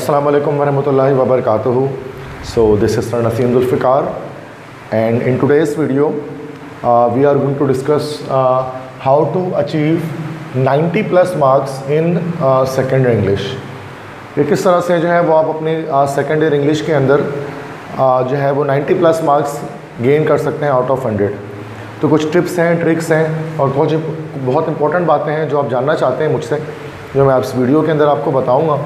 Assalamu alaikum warahmatullahi wabarakatuh. So this is Naseem Zulfikar, and in today's video we are going to discuss how to achieve 90 plus marks in second year English. ये किस तरह से जो है वो आप अपने सेकेंड ईयर इंग्लिश के अंदर जो है वो 90 प्लस मार्क्स गेन कर सकते हैं आउट ऑफ 100। तो कुछ टिप्स हैं, ट्रिक्स हैं और कुछ बहुत इंपॉर्टेंट बातें हैं जो आप जानना चाहते हैं मुझसे, जो मैं इस वीडियो के अंदर आपको बताऊंगा।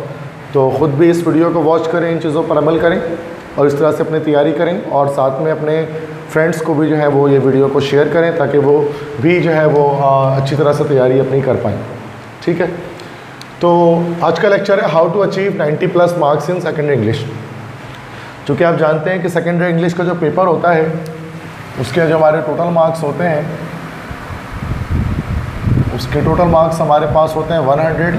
तो ख़ुद भी इस वीडियो को वॉच करें, इन चीज़ों पर अमल करें और इस तरह से अपनी तैयारी करें और साथ में अपने फ्रेंड्स को भी जो है वो ये वीडियो को शेयर करें ताकि वो भी जो है वो अच्छी तरह से तैयारी अपनी कर पाएँ। ठीक है, तो आज का लेक्चर है how to achieve 90 plus marks in second English. चूँकि आप जानते हैं कि सेकेंड इंग्लिश का जो पेपर होता है उसके जो हमारे टोटल मार्क्स होते हैं, उसके टोटल मार्क्स हमारे पास होते हैं 100।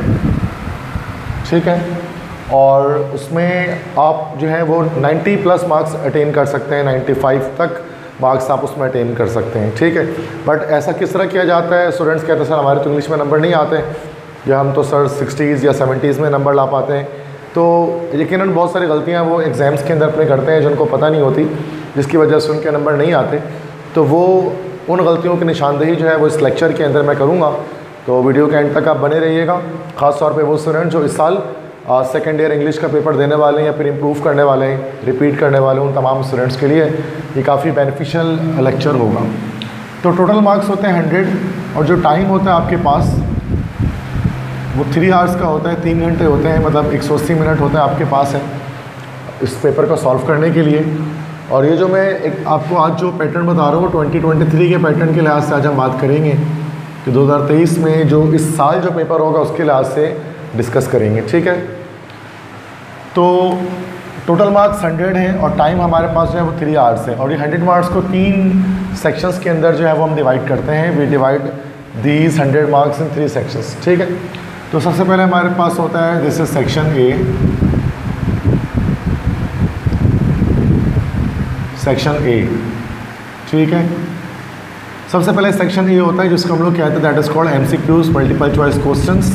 ठीक है, और उसमें आप जो है वो 90 प्लस मार्क्स अटेन कर सकते हैं, 95 तक मार्क्स आप उसमें अटेन कर सकते हैं। ठीक है, बट ऐसा किस तरह किया जाता है? स्टूडेंट्स कहते हैं सर हमारे तो इंग्लिश में नंबर नहीं आते या हम तो सर 60s या 70s में नंबर ला पाते हैं। तो यकीनन बहुत सारी गलतियां वो एग्ज़ाम्स के अंदर अपने करते हैं जिनको पता नहीं होती, जिसकी वजह से उनके नंबर नहीं आते। तो वो उन गलतियों की निशानदेही जो है वो इस लेक्चर के अंदर मैं करूँगा। तो वीडियो के एंड तक आप बने रहिएगा। ख़ास तौर पे वो स्टूडेंट जो इस साल सेकेंड ईयर इंग्लिश का पेपर देने वाले हैं या फिर इम्प्रूव करने वाले हैं, रिपीट करने वाले हैं, उन तमाम स्टूडेंट्स के लिए ये काफ़ी बेनिफिशियल लेक्चर होगा। तो टोटल मार्क्स होते हैं 100 और जो टाइम होता है आपके पास वो 3 आवर्स का होता है, 3 घंटे होते हैं, मतलब 180 मिनट होता है आपके पास है इस पेपर को सॉल्व करने के लिए। और ये जो मैं आपको आज जो पैटर्न बता रहा हूँ 2023 के पैटर्न के लिहाज से आज हम बात करेंगे कि 2023 में जो इस साल जो पेपर होगा उसके लिहाज से डिस्कस करेंगे। ठीक है, तो टोटल मार्क्स 100 हैं और टाइम हमारे पास जो है वो 3 आवर्स है। और ये 100 मार्क्स को 3 सेक्शंस के अंदर जो है वो हम डिवाइड करते हैं। We divide these 100 marks in 3 sections. ठीक है, तो सबसे पहले हमारे पास होता है this is section A. Section A, ठीक है, सबसे पहले सेक्शन ए होता है जिसको हम लोग कहते हैं that is called MCQs, multiple choice questions.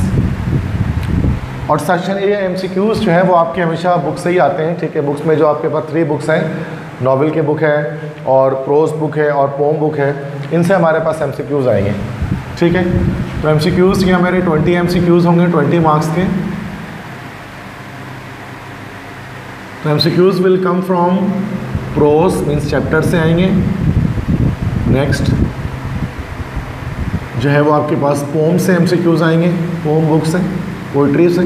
और सेक्शन ए एमसीक्यूज जो है वो आपके हमेशा बुक से ही आते हैं। ठीक है, बुक्स में जो आपके पास 3 बुक्स हैं, नॉवेल की बुक है और प्रोज बुक है और पोम बुक है, इनसे हमारे पास एमसीक्यूज आएंगे। ठीक है, तो एमसीक्यूज ये हमारे 20 एमसीक्यूज होंगे 20 मार्क्स के। तो MCQs will come from prose means chapter से आएंगे। नेक्स्ट जो है वो आपके पास पोम से एमसीक्यूज आएंगे, पोम बुक से, पोइट्री से।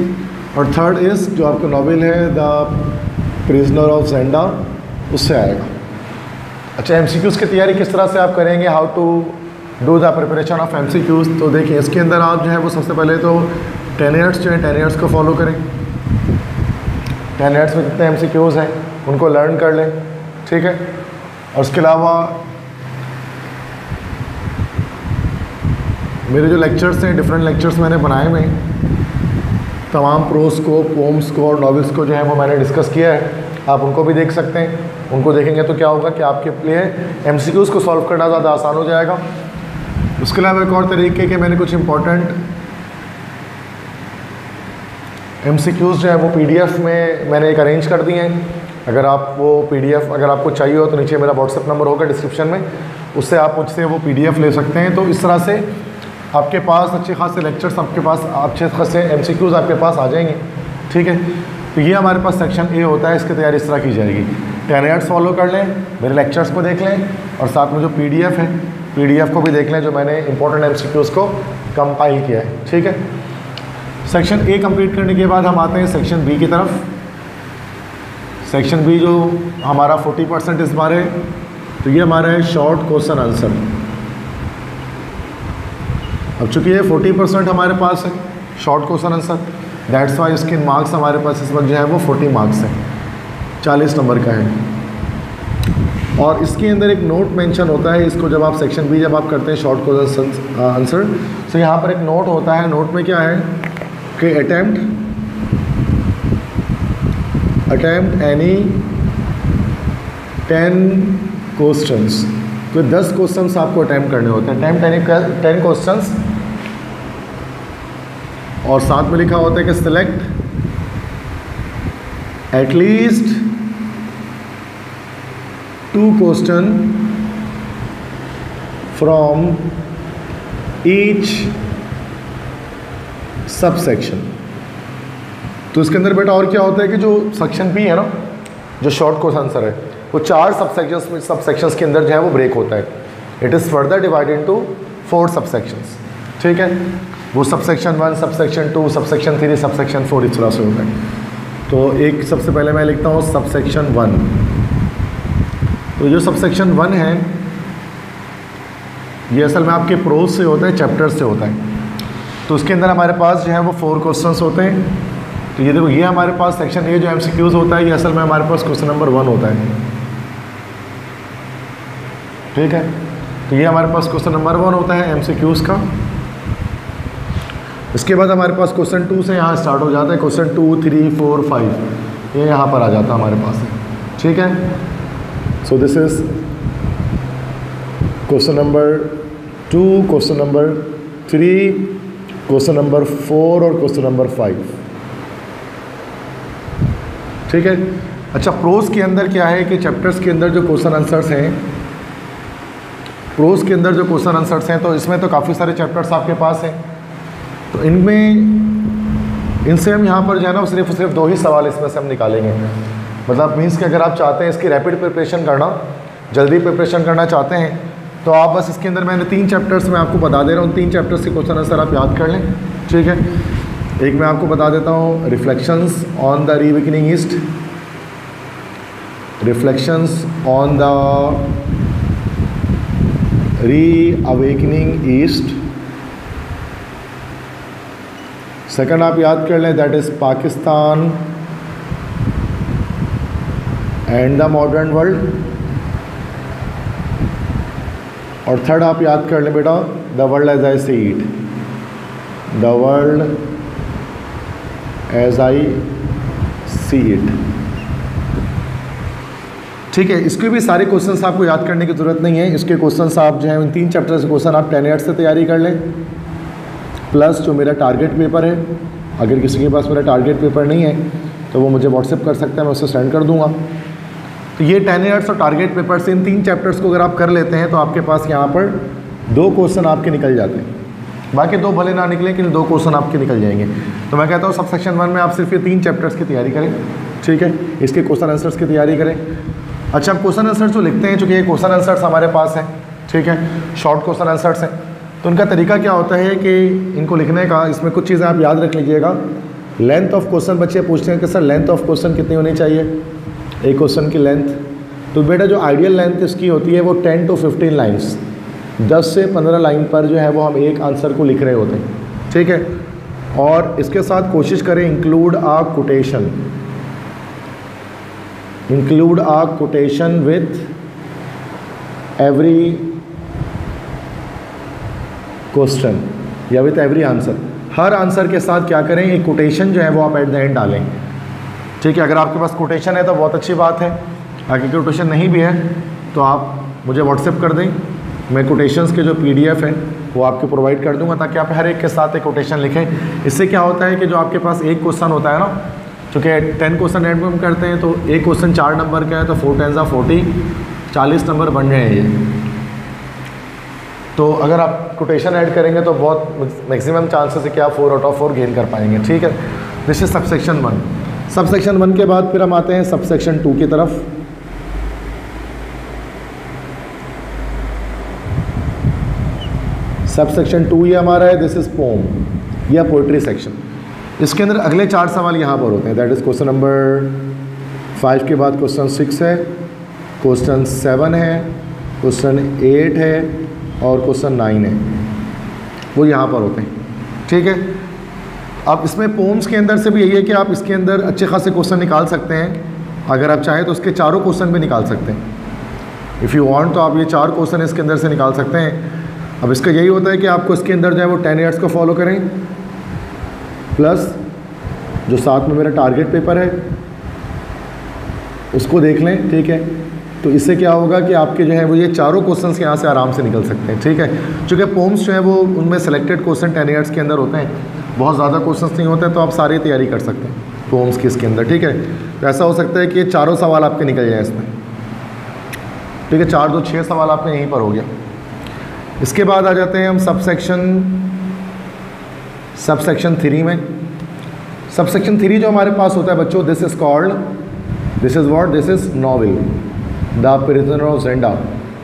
और थर्ड इज़ जो आपका नॉवेल है द प्रिजनर ऑफ ज़ेंडा, उससे आएगा। अच्छा, एमसीक्यूज की तैयारी किस तरह से आप करेंगे, how to do the preparation of MCQs? तो देखिए इसके अंदर आप जो है वो सबसे पहले तो 10 ईयर्स जो है 10 ईयर्स को फॉलो करें। 10 ईयर्स में जितने एमसीक्यूज हैं उनको लर्न कर लें। ठीक है, और उसके अलावा मेरे जो लेक्चर्स हैं, डिफरेंट लेक्चर्स मैंने बनाए हुए हैं, तमाम प्रोज को, पोम्स को और नॉवेल्स को जो है वो मैंने डिस्कस किया है। आप उनको भी देख सकते हैं। उनको देखेंगे तो क्या होगा कि आपके लिए एमसीक्यूज़ को सॉल्व करना ज़्यादा आसान हो जाएगा। उसके अलावा एक और तरीके के मैंने कुछ इंपॉर्टेंट एमसीक्यूज़ जो है वो पीडीएफ में मैंने एक अरेंज कर दिए हैं। अगर आप वो पीडीएफ अगर आपको चाहिए हो तो नीचे मेरा व्हाट्सएप नंबर होगा डिस्क्रिप्शन में, उससे आप मुझसे वो पीडीएफ ले सकते हैं। तो इस तरह से आपके पास अच्छे खासे लेक्चर्स, आपके पास अच्छे खासे एमसीक्यूज़ आपके पास आ जाएंगे। ठीक है, तो ये हमारे पास सेक्शन ए होता है, इसकी तैयारी इस तरह की जाएगी। 10 ईयर्स फॉलो कर लें, मेरे लेक्चर्स को देख लें और साथ में जो पीडीएफ है पीडीएफ को भी देख लें जो मैंने इंपॉर्टेंट एमसीक्यूज़ को कंपाइल किया है। ठीक है, सेक्शन ए कंप्लीट करने के बाद हम आते हैं सेक्शन बी की तरफ। सेक्शन बी जो हमारा 40% इस बार है, तो ये हमारा है शॉर्ट क्वेश्चन आंसर। अब चूँकि ये 40% हमारे पास है short question answer, that's why इसके मार्क्स हमारे पास इस वक्त जो है वो 40 मार्क्स है, 40 नंबर का है। और इसके अंदर एक नोट मेंशन होता है, इसको जब आप सेक्शन बी जब आप करते हैं शॉर्ट क्वेश्चन आंसर, तो यहाँ पर एक नोट होता है। नोट में क्या है कि अटेम्प्ट एनी 10 क्वेश्चंस, तो 10 क्वेश्चंस आपको अटैम्प्ट करने होते हैं। अटैम्प्ट एनी 10 क्वेश्चंस और साथ में लिखा होता है कि select at least 2 question from each sub section. तो इसके अंदर बेटा और क्या होता है कि जो सेक्शन बी है ना, जो शॉर्ट क्वेश्चन आंसर है, वो 4 सब सेक्शंस के अंदर जो है वो ब्रेक होता है। It is further divided into 4 सब सेक्शंस। ठीक है, वो sub section 1, sub section 2, sub section 3, sub section 4 इस तरह से होता है। तो एक सबसे पहले मैं लिखता हूँ सब सेक्शन 1। तो जो सब सेक्शन 1 है ये असल में आपके प्रोज से होता है, चैप्टर से होता है। तो उसके अंदर हमारे पास जो है वो 4 क्वेश्चंस होते हैं। तो ये देखो, ये हमारे पास सेक्शन ए जो MCQs होता है, ये असल में हमारे पास क्वेश्चन नंबर 1 होता है। ठीक है, तो ये हमारे पास क्वेश्चन नंबर 1 होता है MCQs का। इसके बाद हमारे पास क्वेश्चन 2 से यहाँ स्टार्ट हो जाता है। क्वेश्चन 2, 3, 4, 5 ये यहाँ पर आ जाता है हमारे पास। ठीक है, so this is question number 2, question number 3, question number 4 और क्वेश्चन नंबर 5। ठीक है, अच्छा प्रोज के अंदर क्या है कि चैप्टर्स के अंदर जो क्वेश्चन आंसर्स हैं, प्रोज के अंदर जो क्वेश्चन आंसर्स हैं, तो इसमें तो काफ़ी सारे चैप्टर्स आपके पास हैं। तो इनसे हम यहाँ पर जो है ना सिर्फ 2 ही सवाल इसमें से हम निकालेंगे। मतलब मीन्स कि अगर आप चाहते हैं इसकी रैपिड प्रिपरेशन करना, जल्दी प्रिपरेशन करना चाहते हैं, तो आप बस इसके अंदर मैंने 3 चैप्टर्स में आपको बता दे रहा हूँ। 3 चैप्टर्स के क्वेश्चन आंसर आप याद कर लें। ठीक है, एक मैं आपको बता देता हूँ, reflections on the reawakening east, reflections on the reawakening east. Second आप याद कर लें, that is Pakistan and the modern world. और थर्ड आप याद कर लें बेटा, the world as I see it, the world as I see it. ठीक है, इसके भी सारे क्वेश्चंस आपको याद करने की ज़रूरत नहीं है। इसके क्वेश्चंस आप जो है इन 3 चैप्टर्स के क्वेश्चन आप 10 मिनट से तैयारी कर लें, प्लस जो मेरा टारगेट पेपर है, अगर किसी के पास मेरा टारगेट पेपर नहीं है तो वो मुझे व्हाट्सएप कर सकता है, मैं उससे सेंड कर दूंगा। तो ये 10 मिनट्स और टारगेट पेपर से इन 3 चैप्टर्स को अगर आप कर लेते हैं तो आपके पास यहाँ पर 2 क्वेश्चन आपके निकल जाते हैं। बाकी 2 भले ना निकले, लेकिन 2 क्वेश्चन आपके निकल जाएंगे। तो मैं कहता हूँ सब सेक्शन 1 में आप सिर्फ ये 3 चैप्टर्स की तैयारी करें। ठीक है, इसके क्वेश्चन आंसर्स की तैयारी करें। अच्छा, हम क्वेश्चन आंसर जो लिखते हैं, चूँकि ये क्वेश्चन आंसर्स हमारे पास हैं, ठीक है, शॉर्ट क्वेश्चन आंसर्स हैं, तो उनका तरीका क्या होता है कि इनको लिखने का, इसमें कुछ चीज़ें आप याद रख लीजिएगा। लेंथ ऑफ क्वेश्चन, बच्चे पूछते हैं कि सर लेंथ ऑफ क्वेश्चन कितनी होनी चाहिए, एक क्वेश्चन की लेंथ। तो बेटा जो आइडियल लेंथ इसकी होती है वो 10 to 15 लाइन्स, 10 से 15 लाइन पर जो है वो हम एक आंसर को लिख रहे होते हैं। ठीक है, और इसके साथ कोशिश करें include a quotation, include a quotation with every question या विथ एवरी आंसर। हर आंसर के साथ क्या करें, एक कोटेशन जो है वो आप एट द एंड डालें। ठीक है, अगर आपके पास कोटेशन है तो बहुत अच्छी बात है, अगर कोटेशन नहीं भी है तो आप मुझे व्हाट्सएप कर दें, मैं कोटेशंस के जो PDF हैं वो आपको प्रोवाइड कर दूंगा, ताकि आप हर एक के साथ एक कोटेशन लिखें। इससे क्या होता है कि जो आपके पास एक क्वेश्चन होता है ना, चूँकि 10 क्वेश्चन एड में हम करते हैं, तो एक क्वेश्चन 4 नंबर का है, तो 4 10 40, 40 नंबर बन रहे हैं ये। तो अगर आप कोटेशन ऐड करेंगे तो बहुत मैक्सिमम चांसेस है कि आप 4 out of 4 गेन कर पाएंगे। ठीक है, दिस इज सबसेक्शन 1। सबसेक्शन 1 के बाद फिर हम आते हैं सबसेक्शन 2 की तरफ। सबसेक्शन 2 ये हमारा है, दिस इज पोम या पोइट्री सेक्शन। इसके अंदर अगले 4 सवाल यहाँ पर होते हैं, दैट इज़ क्वेश्चन नंबर 5 के बाद क्वेश्चन 6 है, क्वेश्चन 7 है, क्वेश्चन 8 है और क्वेश्चन 9 है, वो यहाँ पर होते हैं। ठीक है, अब इसमें पोम्स के अंदर से भी यही है कि आप इसके अंदर अच्छे खासे क्वेश्चन निकाल सकते हैं, अगर आप चाहें तो उसके चारों क्वेश्चन भी निकाल सकते हैं। इफ़ यू वांट तो आप ये 4 क्वेश्चन इसके अंदर से निकाल सकते हैं। अब इसका यही होता है कि आपको इसके अंदर जो है वो 10 ईयर्स को फॉलो करें, प्लस जो साथ में मेरा टारगेट पेपर है उसको देख लें। ठीक है, तो इससे क्या होगा कि आपके जो है वो ये चारों क्वेश्चंस यहाँ से आराम से निकल सकते हैं। ठीक है, चूँकि पोम्स जो है वो उनमें सेलेक्टेड क्वेश्चन 10 ईयर्स के अंदर होते हैं, बहुत ज़्यादा क्वेश्चंस नहीं होते, तो आप सारी तैयारी कर सकते हैं। पोम्स की इसके अंदर, ठीक है। तो ऐसा हो सकता है कि चारों सवाल आपके निकल जाएँ इसमें, ठीक है। 4 2 6 सवाल आपके यहीं पर हो गया। इसके बाद आ जाते हैं हम सबसेक्शन 3 में। सबसेक्शन 3 जो हमारे पास होता है बच्चों, this is what, this is novel the Prisoner of Zenda.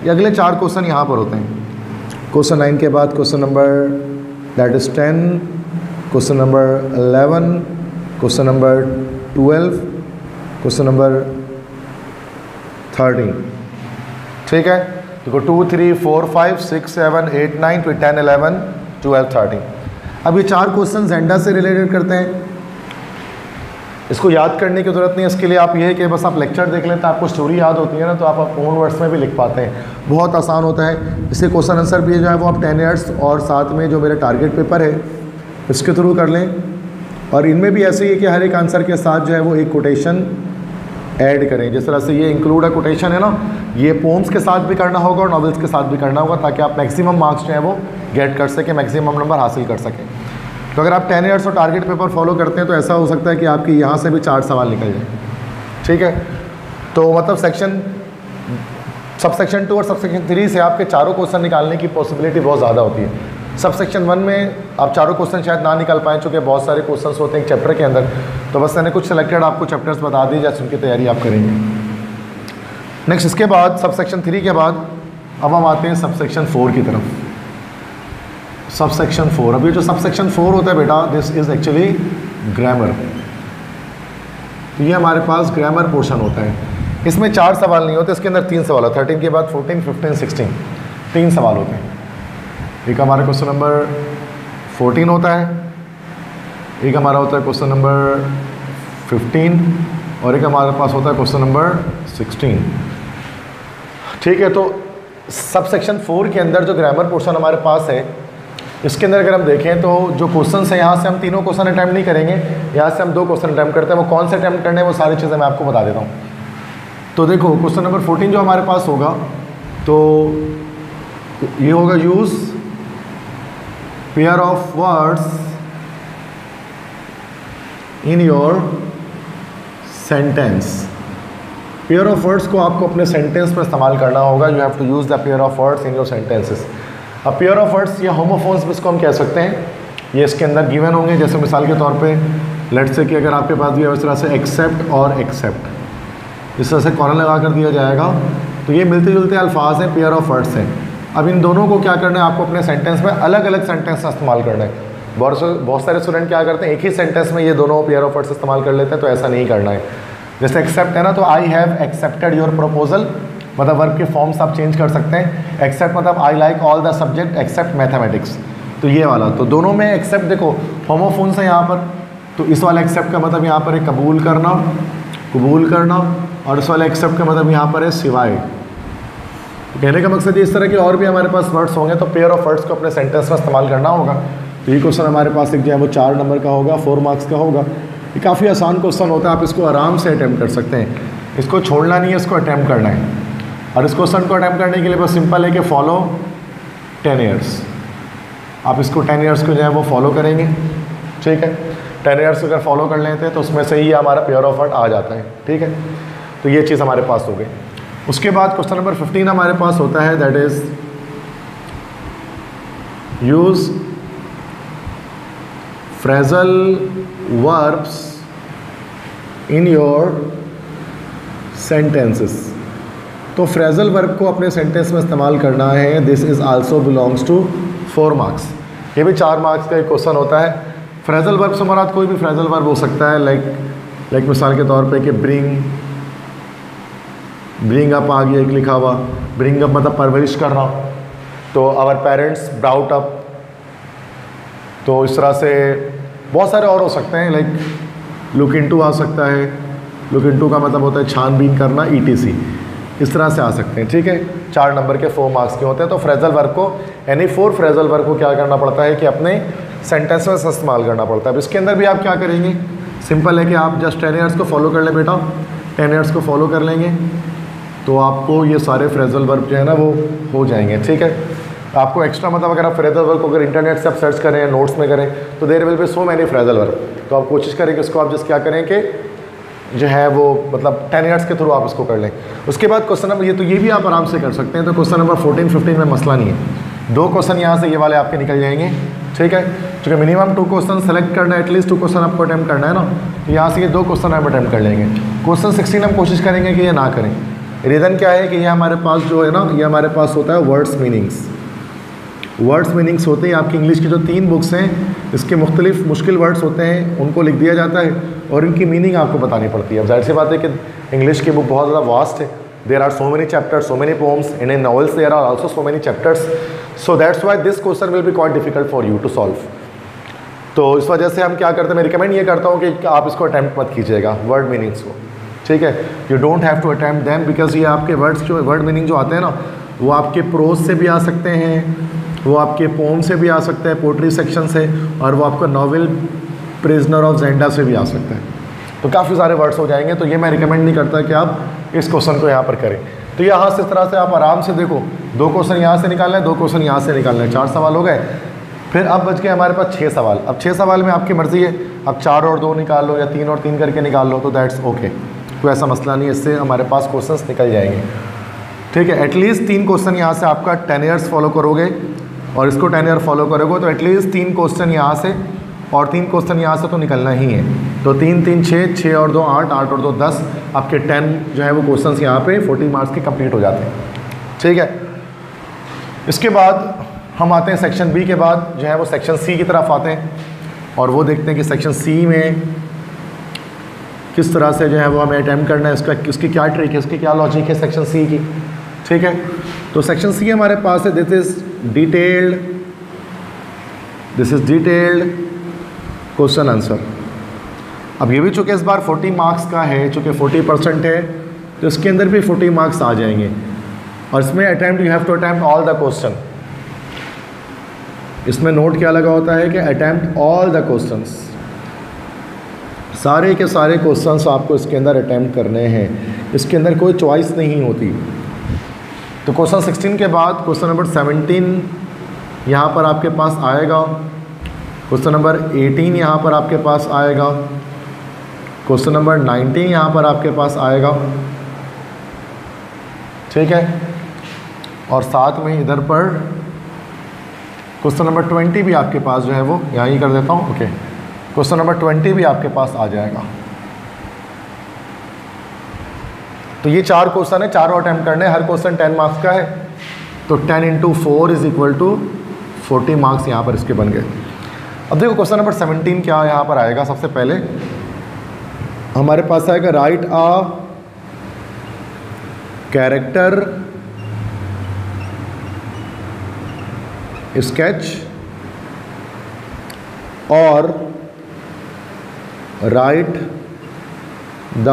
ये अगले 4 क्वेश्चन यहाँ पर होते हैं। क्वेश्चन 9 के बाद question number that is 10, question number 11, question number 12, question number 13, ठीक है। देखो 2 3 4 5 6 7 8 9 10 11 12 13। अब ये 4 क्वेश्चन ज़ेंडा से रिलेटेड करते हैं। इसको याद करने की ज़रूरत नहीं है, इसके लिए आप ये है कि बस आप लेक्चर देख लेते हैं, आपको स्टोरी याद होती है ना, तो आप ओन वर्ड्स में भी लिख पाते हैं, बहुत आसान होता है। इसके क्वेश्चन आंसर भी जो है वो आप 10 ईयर्स और साथ में जो मेरे टारगेट पेपर है इसके थ्रू कर लें। और इनमें भी ऐसे ही है कि हर एक आंसर के साथ जो है वो एक कोटेशन ऐड करें। जिस तरह से ये इंक्लूड अ कोटेशन है ना, ये पोम्स के साथ भी करना होगा और नॉवेल्स के साथ भी करना होगा, ताकि आप मैक्सिमम मार्क्स जो है वो गेट कर सकें, मैक्सिमम नंबर हासिल कर सकें। तो अगर आप 10 ईयर्स और टारगेट पेपर फॉलो करते हैं तो ऐसा हो सकता है कि आपकी यहाँ से भी 4 सवाल निकल जाए, ठीक है। तो मतलब सबसेक्शन 2 और सबसेक्शन 3 से आपके चारों क्वेश्चन निकालने की पॉसिबिलिटी बहुत ज़्यादा होती है। सबसेक्शन 1 में आप चारों क्वेश्चन शायद ना निकाल पाएँ, चूँकि बहुत सारे क्वेश्चन होते हैं एक चैप्टर के अंदर। तो बस मैंने कुछ सिलेक्टेड आपको चैप्टर्स बता दी, जैसे उनकी तैयारी आप करेंगे। नेक्स्ट इसके बाद सबसेक्शन 3 के बाद अब हम आते हैं सबसेक्शन 4 की तरफ। सबसेक्शन 4, अब ये जो सबसेक्शन 4 होता है बेटा, दिस इज़ एक्चुअली ग्रामर। तो ये हमारे पास ग्रामर पोर्शन होता है। इसमें 4 सवाल नहीं होते, इसके अंदर 3 सवाल होते हैं। 13 के बाद 14 15 16 3 सवाल होते हैं। एक हमारा क्वेश्चन नंबर 14 होता है, एक हमारा होता है क्वेश्चन नंबर 15 और एक हमारे पास होता है क्वेश्चन नंबर 16, ठीक है। तो सबसेक्शन 4 के अंदर जो ग्रामर पोर्शन हमारे पास है, इसके अंदर अगर हम देखें तो जो क्वेश्चन है, यहाँ से हम 3 क्वेश्चन अटैम्प्ट नहीं करेंगे, यहाँ से हम 2 क्वेश्चन अटैम्प्ट करते हैं। वो कौन से अटैम्प्ट करने हैं वो सारी चीज़ें मैं आपको बता देता हूँ। तो देखो क्वेश्चन नंबर 14 जो हमारे पास होगा, तो ये होगा use pair of words in your sentence. Pair of words को आपको अपने सेंटेंस में इस्तेमाल करना होगा। You have to use the pair of words in your sentences. अब पेयर ऑफ वर्ड्स या होमोफोन्स भी इसको हम कह सकते हैं, ये इसके अंदर गिवन होंगे। जैसे मिसाल के तौर पे लेट्स से कि अगर आपके पास दिया इस तरह से एक्सेप्ट और एक्सेप्ट, इस तरह से कॉलन लगा कर दिया जाएगा, तो ये मिलते जुलते अल्फाज हैं, पेयर ऑफ वर्ड्स हैं। अब इन दोनों को क्या करना है, आपको अपने सेंटेंस में अलग अलग सेंटेंस का इस्तेमाल करना है। बहुत सारे स्टूडेंट क्या करते हैं, एक ही सेंटेंस में ये दोनों पेयर ऑफ वर्ड्स इस्तेमाल कर लेते हैं, तो ऐसा नहीं करना है। जैसे एक्सेप्ट है ना, तो I have accepted your proposal, मतलब वर्ब के फॉर्म्स आप चेंज कर सकते हैं। एक्सेप्ट मतलब I like all the subject except mathematics, तो ये वाला। तो दोनों में एक्सेप्ट देखो होमोफोन्स है यहाँ पर, तो इस वाले एक्सेप्ट का मतलब यहाँ पर है कबूल करना, और इस वाले एक्सेप्ट का मतलब यहाँ पर है सिवाय। कहने का मकसद ये, इस तरह के और भी हमारे पास वर्ड्स होंगे, तो पेयर ऑफ वर्ड्स को अपने सेंटेंस में इस्तेमाल करना होगा। तो ये क्वेश्चन हमारे पास एक जो है वो 4 नंबर का होगा, 4 मार्क्स का होगा। ये काफ़ी आसान क्वेश्चन होता है, आप इसको आराम से अटैम्प्ट कर सकते हैं, इसको छोड़ना नहीं है, इसको अटैम्प्ट करना है। और इस क्वेश्चन को अटैम्प्ट करने के लिए बस सिंपल है कि फॉलो 10 ईयर्स। आप इसको 10 ईयर्स को जो है वो फॉलो करेंगे, ठीक है। 10 ईयर्स अगर फॉलो कर लेते हैं तो उसमें से ही हमारा पेयर ऑफ वर्ड आ जाता है, ठीक है। तो ये चीज़ हमारे पास हो गई। उसके बाद क्वेश्चन नंबर 15 हमारे पास होता है, that is use phrasal verbs in your sentences. तो फ्रेजल वर्ब को अपने सेंटेंस में इस्तेमाल करना है। This is also belongs to 4 marks. ये भी 4 मार्क्स का एक क्वेश्चन होता है। फ्रेजल वर्ब से हमारा कोई भी फ्रेजल वर्ब हो सकता है, लाइक मिसाल के तौर पे कि ब्रिंग अप आ गया एक लिखा हुआ, ब्रिंग अप मतलब परवरिश करना, तो आवर पेरेंट्स ब्राउट अप। तो इस तरह से बहुत सारे और हो सकते हैं, लाइक लुक इनटू आ सकता है, लुक इनटू का मतलब होता है छानबीन करना, ETC, इस तरह से आ सकते हैं, ठीक है। 4 नंबर के 4 मार्क्स के होते हैं। तो फ्रेजल वर्ब को, यानी 4 फ्रेजल वर्ब को क्या करना पड़ता है कि अपने सेंटेंस में इस्तेमाल करना पड़ता है। अब इसके अंदर भी आप क्या करेंगे, सिंपल है कि आप जस्ट 10 ईयर्स को फॉलो कर लें बेटा, 10 ईयर्स को फॉलो कर लेंगे तो आपको ये सारे फ्रेजल वर्ब जो है ना वो हो जाएंगे, ठीक है। आपको एक्स्ट्रा मतलब अगर आप फ्रेजल वर्क अगर इंटरनेट से आप सर्च करें या नोट्स में करें तो there will be so many phrasal work, तो आप कोशिश करें कि उसको आप जस्ट क्या करें कि जो है वो मतलब 10 ईयर्स के थ्रू आप इसको कर लें। उसके बाद क्वेश्चन नंबर ये भी आप आराम से कर सकते हैं। तो क्वेश्चन नंबर 14, 15 में मसला नहीं है, 2 क्वेश्चन यहाँ से ये वाले आपके निकल जाएंगे, ठीक है। क्योंकि मिनिमम 2 क्वेश्चन सेलेक्ट करना है, एटलीस्ट 2 क्वेश्चन आपको अटैम्प्ट करना है ना, तो यहाँ से ये 2 क्वेश्चन आप अटैम्प्ट कर लेंगे। क्वेश्चन 16 हम कोशिश करेंगे कि ये ना करें। रीज़न क्या है कि ये हमारे पास जो है ना, ये हमारे पास होता है वर्ड्स मीनिंग्स। वर्ड्स मीनिंग्स होते हैं आपकी इंग्लिश की जो 3 बुक्स हैं, इसके मुख्तलिफ मुश्किल वर्ड्स होते हैं, उनको लिख दिया जाता है और इनकी मीनिंग आपको बतानी पड़ती है। अब जाहिर सी बात है कि इंग्लिश की बुक बहुत ज़्यादा वास्ट है, there are so many chapters, so many poems, in a novels there are also so many chapters, so that's why this question will be quite difficult for you to solve. तो इस वजह से हम क्या करते हैं, मैं रिकमेंड ये करता हूँ कि आप इसको अटैम्प्ट मत कीजिएगा वर्ड मीनिंग्स को, ठीक है। You don't have to attempt them because ये आपके वर्ड्स जो वर्ड मीनिंग जो आते हैं ना, वो आपके प्रोज से भी आ सकते हैं, वो आपके पोम से भी आ सकता है, पोट्री सेक्शन से, और वो आपका नॉवेल प्रिजनर ऑफ जेंडा से भी आ सकता है। तो काफ़ी सारे वर्ड्स हो जाएंगे, तो ये मैं रिकमेंड नहीं करता कि आप इस क्वेश्चन को यहाँ पर करें। तो यहाँ से इस तरह से आप आराम से देखो, 2 क्वेश्चन यहाँ से निकालना है, 2 क्वेश्चन यहाँ से निकालना है, 4 सवाल हो गए। फिर अब बच गए हमारे पास 6 सवाल। अब 6 सवाल में आपकी मर्ज़ी है, अब 4 और 2 निकाल लो या 3 और 3 करके निकाल लो, तो दैट्स ओके, कोई ऐसा मसला नहीं है, इससे हमारे पास क्वेश्चन निकल जाएंगे, ठीक है। एटलीस्ट 3 क्वेश्चन यहाँ से आपका 10 ईयर्स फॉलो करोगे और इसको 10 ईयर फॉलो करोगे तो एटलीस्ट 3 क्वेश्चन यहाँ से और 3 क्वेश्चन यहाँ से तो निकलना ही है। तो 3 3 6, 6 और 2 8, 8 और 2 10, आपके 10 जो है वो क्वेश्चन यहाँ पे 40 मार्क्स के कंप्लीट हो जाते हैं, ठीक है। इसके बाद हम आते हैं सेक्शन बी के बाद जो है वो सेक्शन सी की तरफ आते हैं और वो देखते हैं कि सेक्शन सी में किस तरह से जो है वो हमें अटैम्प्ट करना है, उसकी क्या ट्रिक है, उसकी क्या लॉजिक है सेक्शन सी की, ठीक है। तो सेक्शन सी हमारे पास है, this is detailed question answer. अब ये भी चूँकि इस बार 40 मार्क्स का है, चूँकि 40% है तो इसके अंदर भी 40 मार्क्स आ जाएंगे और इसमें attempt you have to attempt all the question. इसमें नोट क्या लगा होता है कि अटैम्प्ट ऑल द क्वेश्चंस, सारे के सारे क्वेश्चंस आपको इसके अंदर अटैम्प्ट करने हैं, इसके अंदर कोई चॉइस नहीं होती। तो क्वेश्चन 16 के बाद क्वेश्चन नंबर 17 यहाँ पर आपके पास आएगा, क्वेश्चन नंबर 18 यहाँ पर आपके पास आएगा, क्वेश्चन नंबर 19 यहाँ पर आपके पास आएगा, ठीक है। और साथ में इधर पर क्वेश्चन नंबर 20 भी आपके पास जो है वो यहाँ ही कर देता हूँ, ओके। क्वेश्चन नंबर 20 भी आपके पास आ जाएगा। तो ये 4 क्वेश्चन है, चारों अटैम्प्ट करने, हर क्वेश्चन 10 मार्क्स का है, तो 10 × 4 = 40 मार्क्स यहाँ पर इसके बन गए। अब देखो क्वेश्चन नंबर 17 क्या यहाँ पर आएगा। सबसे पहले हमारे पास आएगा राइट अ कैरेक्टर स्केच और right the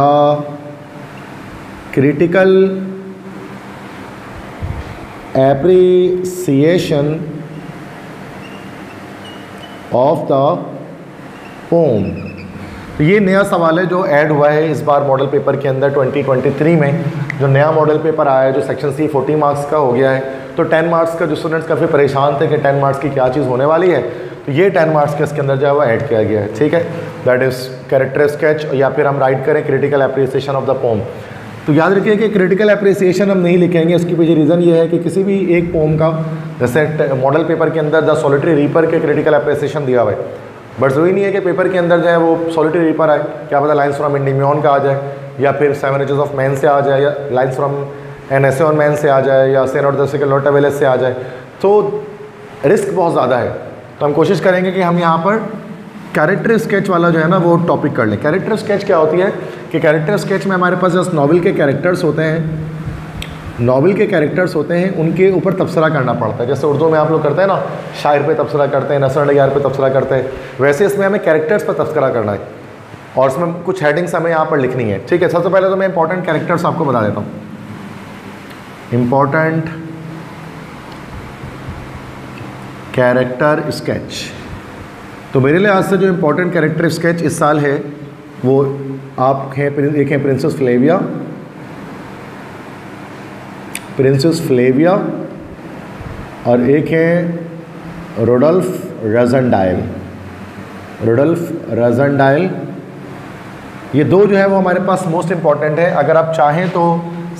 critical appreciation of the pome. तो ये नया सवाल है जो ऐड हुआ है इस बार मॉडल पेपर के अंदर 2023 में, जो नया मॉडल पेपर आया है, जो सेक्शन सी 40 मार्क्स का हो गया है। तो 10 मार्क्स का जो स्टूडेंट्स काफ़ी परेशान थे कि 10 मार्क्स की क्या चीज़ होने वाली है, तो ये 10 मार्क्स के इसके अंदर जो है वो ऐड किया गया है, ठीक है। दैट इज़ कैरेक्टर स्केच, या फिर हम राइट करें critical appreciation of the pome. तो याद रखिए कि क्रिटिकल एप्रिसिएशन हम नहीं लिखेंगे, इसके पीछे रीज़न ये है कि किसी भी एक पोम का, जैसे मॉडल पेपर के अंदर द सॉलिटरी रीपर के क्रिटिकल एप्रिसिएशन दिया हुआ है, बट ज़रूरी नहीं है कि पेपर के अंदर जो है वो सॉलिटरी रीपर आए, क्या पता लाइन्स फ्रॉम एंडीमियन का आ जाए, या फिर 7 एजेस ऑफ मैन से आ जाए, या lines from an essay on man से आ जाए, या सेन और दसिकल नोटावेलेस से आ जाए। तो रिस्क बहुत ज़्यादा है, तो हम कोशिश करेंगे कि हम यहाँ पर कैरेक्टर स्केच वाला जो है ना वो टॉपिक कर लें। कैरेक्टर स्केच क्या होती है कि कैरेक्टर स्केच में हमारे पास जस्ट नॉवल के कैरेक्टर्स होते हैं, नॉवल के कैरेक्टर्स होते हैं, उनके ऊपर तबसरा करना पड़ता है। जैसे उर्दू में आप लोग करते हैं ना, शायर पे तबसरा करते हैं, नसर नगार पे तबसरा करते हैं, वैसे इसमें हमें कैरेक्टर्स पर तबसरा करना है और उसमें कुछ हेडिंग्स हमें यहाँ पर लिखनी है, ठीक है। सबसे पहले तो मैं इंपॉर्टेंट कैरेक्टर्स आपको बता देता हूँ। इंपॉर्टेंट कैरेक्टर स्केच, तो मेरे लिहाज से जो इम्पोर्टेंट कैरेक्टर स्केच इस साल है वो आप हैं, एक हैं प्रिंसेस फ्लेविया, और एक है रुडोल्फ रोजेनडाइल। रुडोल्फ रोजेनडाइल, ये दो जो है वो हमारे पास मोस्ट इम्पॉर्टेंट है। अगर आप चाहें तो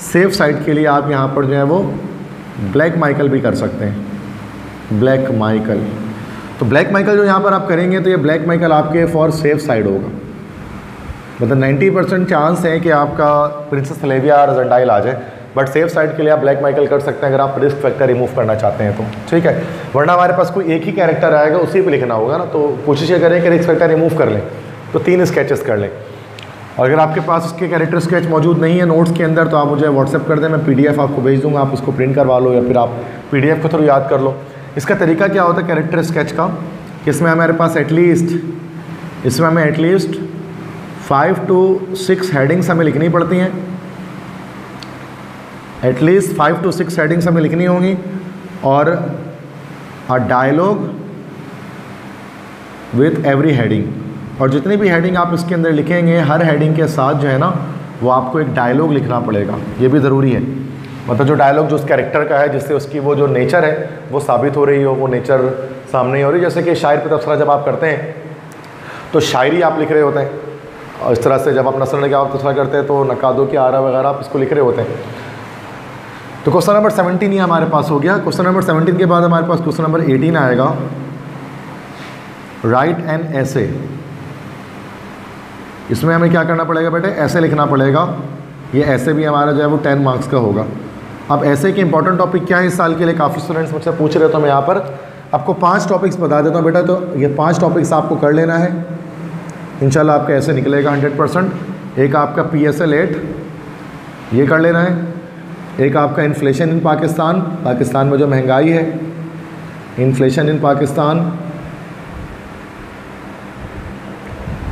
सेफ साइड के लिए आप यहाँ पर जो है वो ब्लैक माइकल भी कर सकते हैं, ब्लैक माइकल। तो ब्लैक माइकल जो यहाँ पर आप करेंगे तो ये ब्लैक माइकल आपके फॉर सेफ साइड होगा, मतलब 90% चांस है कि आपका प्रिंसेस थलेविया रोजेनडाइल आ जाए, बट सेफ साइड के लिए आप ब्लैक माइकल कर सकते हैं अगर आप रिस्क फैक्टर रिमूव करना चाहते हैं तो, ठीक है। वरना हमारे पास कोई एक ही कैरेक्टर आएगा, उसी पे लिखना होगा ना, तो कोशिश ये करें कि रिस्क फैक्टर रिमूव कर लें, तो 3 स्केचेस कर लें। और अगर आपके पास उसके कैरेक्टर स्केच मौजूद नहीं है नोट्स के अंदर तो आप मुझे व्हाट्सएप कर दें, मैं PDF आपको भेज दूँगा, आप उसको प्रिंट करवा लो या फिर आप PDF के थ्रू याद कर लो। इसका तरीका क्या होता है कैरेक्टर स्केच का, इसमें हमारे पास इसमें हमें एटलीस्ट 5 to 6 हेडिंग्स हमें लिखनी पड़ती हैं, एटलीस्ट 5 to 6 हेडिंग्स हमें लिखनी होंगी, और a dialogue with every heading. और जितनी भी हेडिंग आप इसके अंदर लिखेंगे, हर हेडिंग के साथ जो है ना वो आपको एक डायलॉग लिखना पड़ेगा, ये भी ज़रूरी है। मतलब जो डायलॉग जो उस कैरेक्टर का है, जिससे उसकी वो जो नेचर है वो साबित हो रही हो, वो नेचर सामने हो रही है। जैसे कि शायर पे तबसरा जब आप करते हैं तो शायरी आप लिख रहे होते हैं, और इस तरह से जब आप नस्ल के आप तबसरा करते हैं तो नकादों की आरा वगैरह आप इसको लिख रहे होते हैं। तो क्वेश्चन नंबर 17 ही हमारे पास हो गया। क्वेश्चन नंबर 17 के बाद हमारे पास क्वेश्चन नंबर 18 आएगा, राइट एन ऐसे। इसमें हमें क्या करना पड़ेगा बेटे, ऐसे लिखना पड़ेगा। ये ऐसे भी हमारा जो है वो 10 मार्क्स का होगा। अब ऐसे के इंपॉर्टेंट टॉपिक क्या है इस साल के लिए, काफ़ी स्टूडेंट्स मुझसे पूछ रहे, तो मैं यहाँ पर आपको 5 टॉपिक्स बता देता हूँ बेटा। तो ये 5 टॉपिक्स आपको कर लेना है, इंशाल्लाह आपका ऐसे निकलेगा 100%। एक आपका PSL 8 ये कर लेना है, एक आपका इन्फ्लेशन इन पाकिस्तान, पाकिस्तान में जो महंगाई है, इन्फ्लेशन इन पाकिस्तान,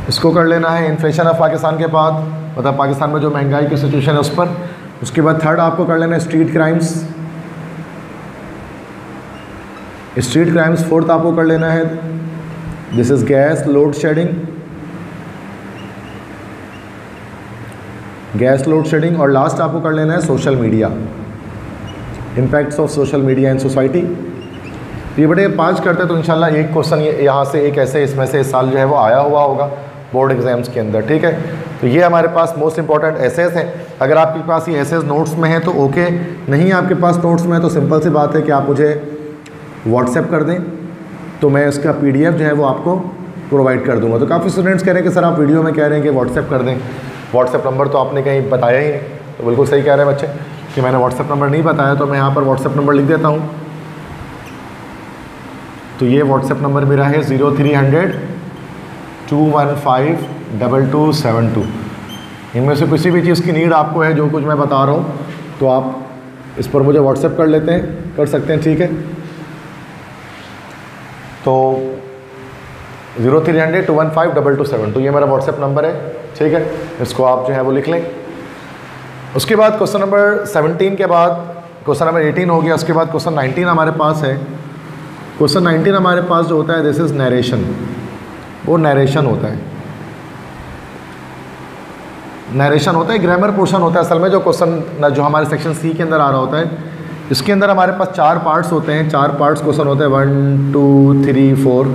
इसको कर लेना है। इन्फ्लेशन ऑफ पाकिस्तान के बाद मतलब पाकिस्तान में जो महंगाई की सिचुएशन है उस पर। उसके बाद थर्ड आपको कर लेना है street crimes, street crimes. Fourth आपको कर लेना है this is gas load shedding, gas load shedding. और लास्ट आपको कर लेना है social media, impacts of social media in society. ये बड़े 5 करते हैं तो इंशाल्लाह एक क्वेश्चन यहाँ से एक ऐसे इसमें से इस साल जो है वो आया हुआ होगा बोर्ड एग्जाम्स के अंदर, ठीक है। तो ये हमारे पास मोस्ट इंपॉर्टेंट एसेस हैं। अगर आपके पास ये एसेस नोट्स में है तो ओके, नहीं आपके पास नोट्स में है तो सिंपल सी बात है कि आप मुझे व्हाट्सएप कर दें, तो मैं इसका PDF जो है वो आपको प्रोवाइड कर दूंगा। तो काफ़ी स्टूडेंट्स कह रहे हैं कि सर आप वीडियो में कह रहे हैं कि व्हाट्सएप कर दें, व्हाट्सएप नंबर तो आपने कहीं बताया ही नहीं। तो बिल्कुल सही कह रहे हैं बच्चे कि मैंने व्हाट्सएप नंबर नहीं बताया, तो मैं यहाँ पर व्हाट्सएप नंबर लिख देता हूँ। तो ये व्हाट्सएप नंबर मेरा है 0300 215 2272। इनमें से किसी भी चीज़ की नीड आपको है, जो कुछ मैं बता रहा हूँ, तो आप इस पर मुझे व्हाट्सएप कर सकते हैं, ठीक है। तो 0300 215 2272 ये मेरा व्हाट्सएप नंबर है, ठीक है। इसको आप जो है वो लिख लें। उसके बाद क्वेश्चन नंबर 17 के बाद क्वेश्चन नंबर 18 हो गया। उसके बाद क्वेश्चन 19 हमारे पास है। क्वेश्चन 19 हमारे पास जो होता है दिस इज़ नरेशन, वो नरेशन होता है, नरेशन होता है, ग्रामर पोर्शन होता है असल में। जो क्वेश्चन जो हमारे सेक्शन C के अंदर आ रहा होता है, इसके अंदर हमारे पास 4 पार्ट्स होते हैं, 4 पार्ट्स क्वेश्चन होते हैं, 1 2 3 4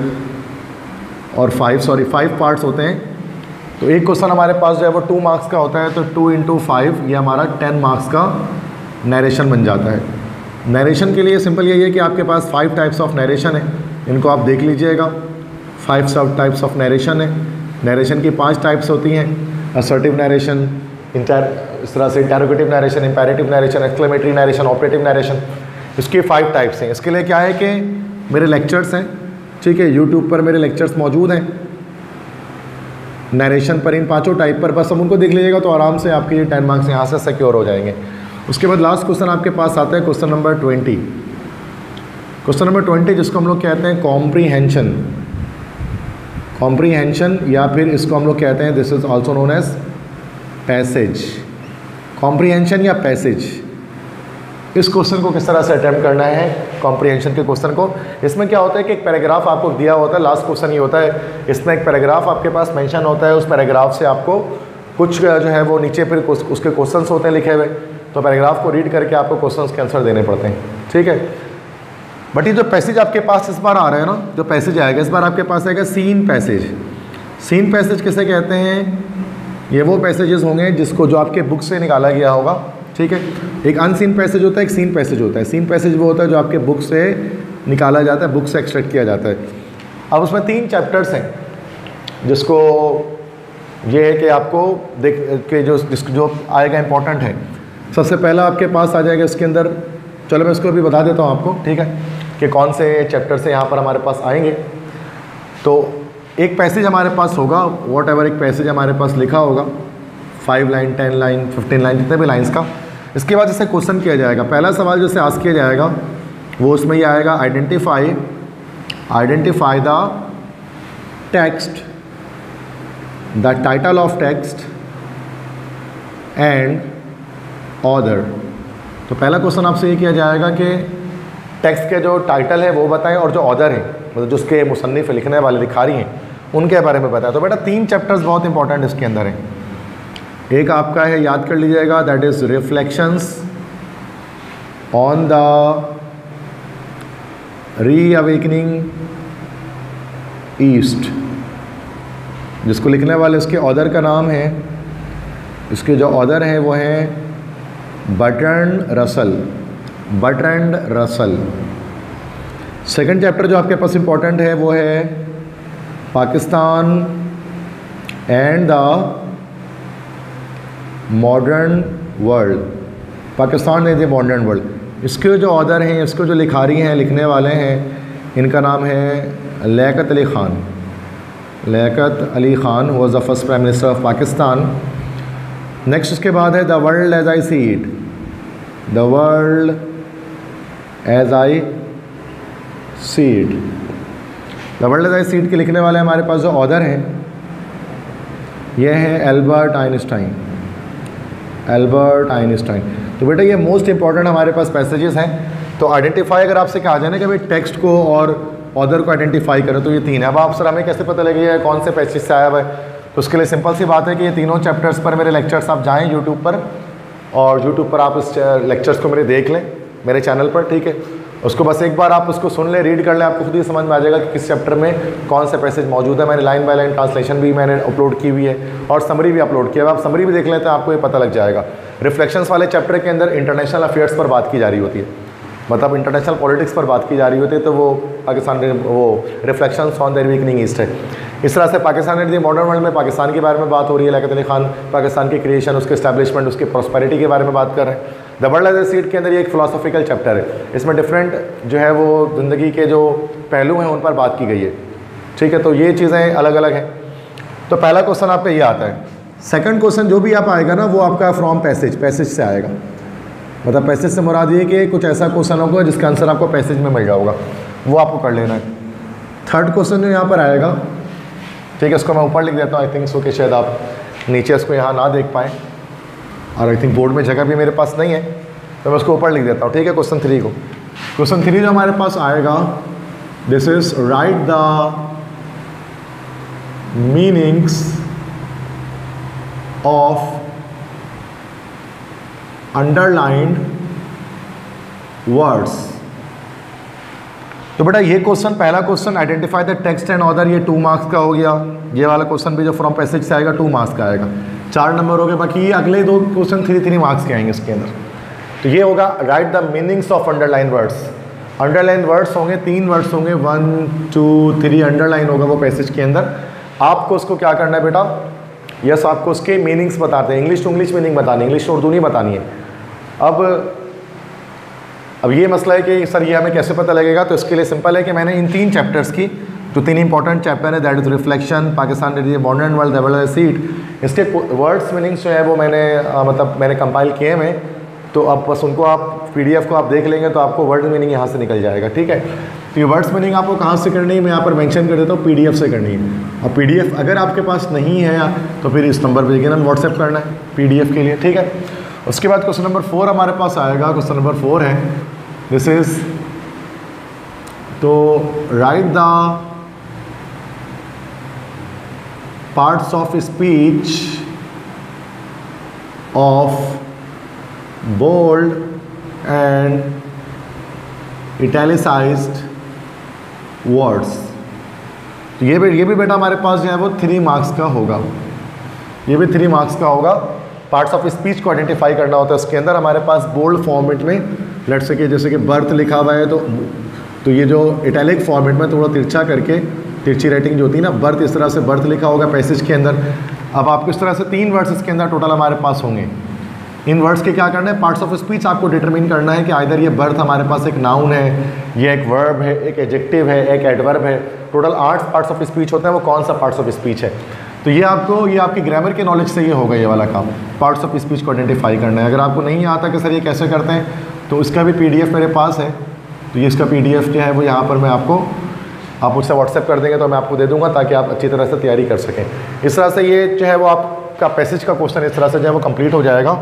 और 5 पार्ट्स होते हैं। तो एक क्वेश्चन हमारे पास जो है वो 2 मार्क्स का होता है, तो 2 × 5 ये हमारा 10 मार्क्स का नरेशन बन जाता है। नरेशन के लिए सिंपल यही है कि आपके पास 5 टाइप्स ऑफ नरेशन है, इनको आप देख लीजिएगा। 5 टाइप्स ऑफ नरेशन है। नरेशन की 5 टाइप्स होती हैं, असर्टिव नरेशन, इस तरह से interrogative narration, imperative narration, exclamatory narration, operative narration. इसके 5 टाइप्स हैं। इसके लिए क्या है कि मेरे लेक्चर्स हैं, ठीक है, यूट्यूब पर मेरे लेक्चर्स मौजूद हैं नरेशन पर, इन 5 टाइप पर। बस हम उनको देख लीजिएगा तो आराम से आपके ये 10 मार्क्स यहाँ से सिक्योर हो जाएंगे। उसके बाद लास्ट क्वेश्चन आपके पास आता है क्वेश्चन नंबर 20। क्वेश्चन नंबर 20 जिसको हम लोग कहते हैं कॉम्प्रीहेंशन, कॉम्प्रीहेंशन या फिर इसको हम लोग कहते हैं this is also known as passage. Comprehension या पैसेज, इस क्वेश्चन को किस तरह से अटैम्प्ट करना है कॉम्प्रीहेंशन के क्वेश्चन को। इसमें क्या होता है कि एक पैराग्राफ आपको दिया होता है, लास्ट क्वेश्चन ये होता है, इसमें एक पैराग्राफ आपके पास मेंशन होता है। उस पैराग्राफ से आपको कुछ जो है वो नीचे फिर उसके क्वेश्चंस होते हैं लिखे हुए, तो पैराग्राफ को रीड करके आपको क्वेश्चंस के आंसर देने पड़ते हैं, ठीक है। बट ये जो पैसेज आपके पास इस बार आ रहा है ना, जो पैसेज आएगा इस बार आपके पास आएगा सीन पैसेज। सीन पैसेज किसे कहते हैं? ये वो पैसेजेस होंगे जिसको जो आपके बुक से निकाला गया होगा, ठीक है। एक अनसीन पैसेज होता है, एक सीन पैसेज होता है। सीन पैसेज वो होता है जो आपके बुक से निकाला जाता है, बुक से एक्सट्रैक्ट किया जाता है। अब उसमें 3 चैप्टर्स हैं, जिसको ये है कि आपको देख के जो आएगा इम्पोर्टेंट है। सबसे पहला आपके पास आ जाएगा इसके अंदर, चलो मैं इसको भी बता देता हूँ आपको, ठीक है, कि कौन से चैप्टर से यहाँ पर हमारे पास आएंगे। तो एक पैसेज हमारे पास होगा, वॉट एवर एक पैसेज हमारे पास लिखा होगा, 5 लाइन 10 लाइन 15 लाइन जितने भी लाइन्स का। इसके बाद जैसे क्वेश्चन किया जाएगा, पहला सवाल जैसे आस्क किया जाएगा वो उसमें ये आएगा, identify the text, the title of text and author. तो पहला क्वेश्चन आपसे ये किया जाएगा कि टेक्स्ट के जो टाइटल है वो बताएं और जो ऑथर है, मतलब जो उसके मुसन्निफ लिखने वाले लिखारी हैं उनके बारे में बताएं। तो बेटा 3 चैप्टर्स बहुत इंपॉर्टेंट इसके अंदर हैं। एक आपका है, याद कर लीजिएगा, that is reflections on the reawakening east, जिसको लिखने वाले इसके ऑथर का नाम है, इसके जो ऑथर हैं वो हैं बर्ट्रैंड रसल। सेकंड चैप्टर जो आपके पास इंपॉर्टेंट है वो है Pakistan and the modern world, Pakistan and the modern world. इसके जो ऑथर हैं, इसको जो लिखारी हैं, लिखने वाले हैं, इनका नाम है Liaquat Ali Khan was the first prime minister of Pakistan. Next उसके बाद है the world as I see it, the world as I see it. The world as I see it के लिखने वाले हमारे पास जो ऑथर हैं ये हैं एल्बर्ट आइंस्टाइन। तो बेटा ये मोस्ट इंपॉर्टेंट हमारे पास पैसेजेस हैं। तो आइडेंटिफाई अगर आपसे कहा जाए ना कि भाई टेक्स्ट को और ऑथर को आइडेंटिफाई करें, तो ये 3 है। अब आप सर हमें कैसे पता लगेगा कौन से पैसेज से आया हुआ है? तो उसके लिए सिंपल सी बात है कि ये तीनों चैप्टर्स पर मेरे लेक्चर्स आप जाएँ यूट्यूब पर, और यूट्यूब पर आप इस लेक्चर्स को मेरे देख लें मेरे चैनल पर, ठीक है। उसको बस एक बार आप उसको सुन लें, रीड कर लें, आपको खुद ही समझ में आ जाएगा कि किस चैप्टर में कौन से पैसेज मौजूद है। मैंने लाइन बाय लाइन ट्रांसलेशन भी मैंने अपलोड की हुई है और समरी भी अपलोड किया है। आप समरी भी देख लेते हैं, आपको ये पता लग जाएगा। रिफ्लेक्शंस वाले चैप्टर के अंदर इंटरनेशनल अफेयर्स पर बात की जा रही होती है, मतलब इंटरनेशनल पॉलिटिक्स पर बात की जा रही होती है, तो वो पाकिस्तान वो reflections on the reawakening east है। इस तरह से Pakistan and the modern world में पाकिस्तान के बारे में बात हो रही है। लियाकत अली खान पाकिस्तान की क्रिएशन, उसके एस्टैब्लिशमेंट, उसकी प्रॉस्पेरिटी के बारे में बात कर रहे हैं। The world as a seat के अंदर ये एक फिलोसॉफिकल चैप्टर है, इसमें डिफरेंट जो है वो ज़िंदगी के जो पहलू हैं उन पर बात की गई है, ठीक है। तो ये चीज़ें अलग अलग हैं। तो पहला क्वेश्चन आपका ये आता है। सेकंड क्वेश्चन जो भी आप आएगा ना वो आपका फ्रॉम पैसेज से आएगा, मतलब पैसेज से मुराद ये कि कुछ ऐसा क्वेश्चन होगा जिसका आंसर आपको पैसेज में मिल गया होगा, वो आपको कर लेना है। थर्ड क्वेश्चन जो यहाँ पर आएगा, ठीक है, इसको मैं ऊपर लिख देता हूँ। आई थिंक सो कि शायद आप नीचे इसको यहाँ ना देख पाएँ, और आई थिंक बोर्ड में जगह भी मेरे पास नहीं है, तो मैं उसको ऊपर लिख देता हूँ, ठीक है। क्वेश्चन 3 को, क्वेश्चन 3 जो हमारे पास आएगा, this is right the meanings of underlined words. तो बेटा ये क्वेश्चन, पहला question identify the text and author, ये 2 मार्क्स का हो गया। ये वाला क्वेश्चन भी जो फ्रॉम पैसेज से आएगा 2 मार्क्स का आएगा, 4 नंबर हो गए। बाकी ये अगले 2 क्वेश्चन 3 मार्क्स के आएंगे इसके अंदर। तो ये होगा right the meanings of underline words. Underline words होंगे, 3 वर्ड्स होंगे, 1 2 3 अंडरलाइन होगा वो पैसेज के अंदर। आपको उसको क्या करना है बेटा, यस आपको उसके मीनिंग्स बताते हैं, इंग्लिश टू इंग्लिश मीनिंग बतानी, इंग्लिश टू उर्दू नहीं बतानी है। अब ये मसला है कि सर ये हमें कैसे पता लगेगा, तो इसके लिए सिंपल है कि मैंने इन 3 चैप्टर्स की जो 3 इंपॉर्टेंट चैप्टर है, that is reflection, Pakistan and the modern world, the world as I see it, इसके वर्ड्स मीनिंग्स जो है वो मैंने कंपाइल किए हैं। तो अब बस उनको आप PDF को आप देख लेंगे तो आपको वर्ड मीनिंग यहाँ से निकल जाएगा, ठीक है। तो ये वर्ड्स मीनिंग आपको कहाँ से करनी है, मैं यहाँ पर मेंशन कर देता हूँ, PDF से करनी है। और PDF अगर आपके पास नहीं है तो फिर इस नंबर पर ना व्हाट्सएप करना है PDF के लिए, ठीक है। उसके बाद क्वेश्चन नंबर 4 हमारे पास आएगा। क्वेश्चन नंबर 4 है, दिस इज, तो right the parts of speech of bold and italicised words. तो ये भी बेटा हमारे पास जो है वो 3 मार्क्स का होगा, ये भी 3 मार्क्स का होगा। पार्ट्स ऑफ स्पीच को आइडेंटिफाई करना होता है, उसके अंदर हमारे पास बोल्ड फॉर्मेट में लेट्स से कि जैसे कि बर्थ लिखा हुआ है तो ये जो इटैलिक फॉर्मेट में थोड़ा तिरछा करके, तिरछी राइटिंग जो होती है ना, बर्थ इस तरह से बर्थ लिखा होगा पैसेज के अंदर। अब आपको इस तरह से 3 वर्ड्स इसके अंदर टोटल हमारे पास होंगे। इन वर्ड्स के क्या करना है, पार्ट्स ऑफ स्पीच आपको डिटरमिन करना है कि आइदर ये बर्थ हमारे पास एक नाउन है, ये एक वर्ब है, एक एडजेक्टिव है, एक एडवर्ब है। टोटल 8 पार्ट्स ऑफ स्पीच होते हैं, वो कौन सा पार्ट्स ऑफ स्पीच है। तो ये आपकी ग्रामर के नॉलेज से ये होगा, ये वाला काम पार्ट्स ऑफ स्पीच को आइडेंटिफाई करना है। अगर आपको नहीं आता कि सर ये कैसे करते हैं, तो इसका भी PDF मेरे पास है। तो ये इसका PDF क्या है वो यहाँ पर मैं आप मुझसे व्हाट्सएप कर देंगे तो मैं आपको दे दूँगा, ताकि आप अच्छी तरह से तैयारी कर सकें। इस तरह से ये जो है वो आपका पैसेज का क्वेश्चन इस तरह से जो है वो कंप्लीट हो जाएगा,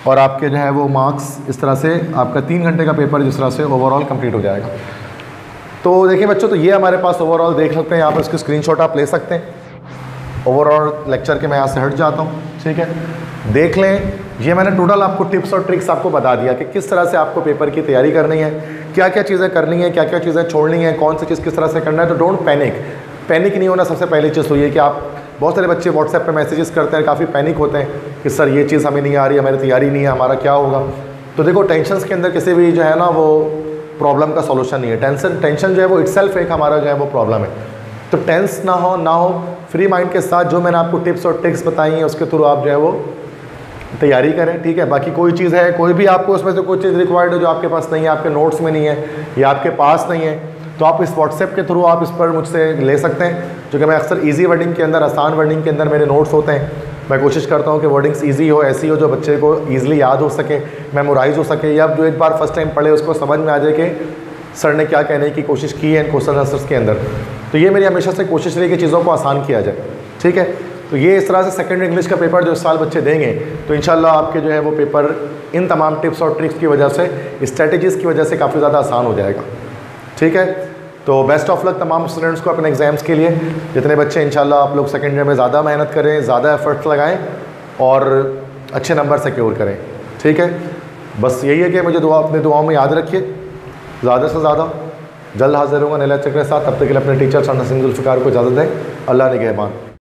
और आपके जो है वो मार्क्स इस तरह से आपका 3 घंटे का पेपर जिस तरह से ओवरऑल कंप्लीट हो जाएगा। तो देखिए बच्चों, तो ये हमारे पास ओवरऑल देख सकते हैं, यहाँ पर इसके स्क्रीनशॉट आप ले सकते हैं। ओवरऑल लेक्चर के मैं यहाँ से हट जाता हूँ, ठीक है। देख लें, ये मैंने टोटल आपको टिप्स और ट्रिक्स आपको बता दिया कि किस तरह से आपको पेपर की तैयारी करनी है, क्या क्या चीज़ें करनी है, क्या क्या चीज़ें छोड़नी है, कौन सी चीज़ किस तरह से करना है। तो डोंट पैनिक नहीं होना। सबसे पहली चीज़ तो ये कि आप, बहुत सारे बच्चे व्हाट्सएप पे मैसेजेस करते हैं, काफ़ी पैनिक होते हैं कि सर ये चीज़ हमें नहीं आ रही, हमारी तैयारी नहीं है, हमारा क्या होगा। तो देखो, टेंशन के अंदर किसी भी जो है ना वो प्रॉब्लम का सॉल्यूशन नहीं है। टेंशन जो है वो इटसेल्फ एक हमारा जो है वो प्रॉब्लम है। तो टेंस ना हो, फ्री माइंड के साथ जो मैंने आपको टिप्स और ट्रिक्स बताई हैं उसके थ्रू आप जो है वो तैयारी करें, ठीक है। बाकी कोई चीज़ है, कोई भी आपको उसमें से कोई चीज़ रिक्वायर्ड है जो आपके पास नहीं है, आपके नोट्स में नहीं है या आपके पास नहीं है, तो आप इस व्हाट्सएप के थ्रू आप इस पर मुझसे ले सकते हैं। जो कि मैं अक्सर ईजी वर्डिंग के अंदर, आसान वर्डिंग के अंदर मेरे नोट्स होते हैं। मैं कोशिश करता हूँ कि वर्डिंग्स ईजी हो, ऐसी हो जो बच्चे को ईजिली याद हो सके, मेमोराइज हो सके, या जो एक बार फर्स्ट टाइम पढ़े उसको समझ में आ जाए कि सर ने क्या कहने की कोशिश की है इन क्वेश्चन आंसर्स के अंदर। तो ये मेरी हमेशा से कोशिश रही कि चीज़ों को आसान किया जाए, ठीक है। तो ये इस तरह से सेकंड इंग्लिश का पेपर जो इस साल बच्चे देंगे, तो इंशाल्लाह आपके जो है वो पेपर इन तमाम टिप्स और ट्रिक्स की वजह से, स्ट्रेटजीज़ की वजह से काफ़ी ज़्यादा आसान हो जाएगा, ठीक है। तो बेस्ट ऑफ लक तमाम स्टूडेंट्स को अपने एग्ज़ाम्स के लिए। जितने बच्चे इंशाल्लाह आप लोग सेकेंड ईयर में ज़्यादा मेहनत करें, ज़्यादा एफर्ट्स लगाएं और अच्छे नंबर सिक्योर करें, ठीक है। बस यही है कि मुझे अपनी दुआओं में याद रखिए, ज़्यादा से ज़्यादा। जल्द हाजिर होगा नए लेक्चर के साथ, तब तक के लिए अपने टीचर्स और नसीम जुल्फ़िकार को इजाज़त दें। अल्लाह निगहबान।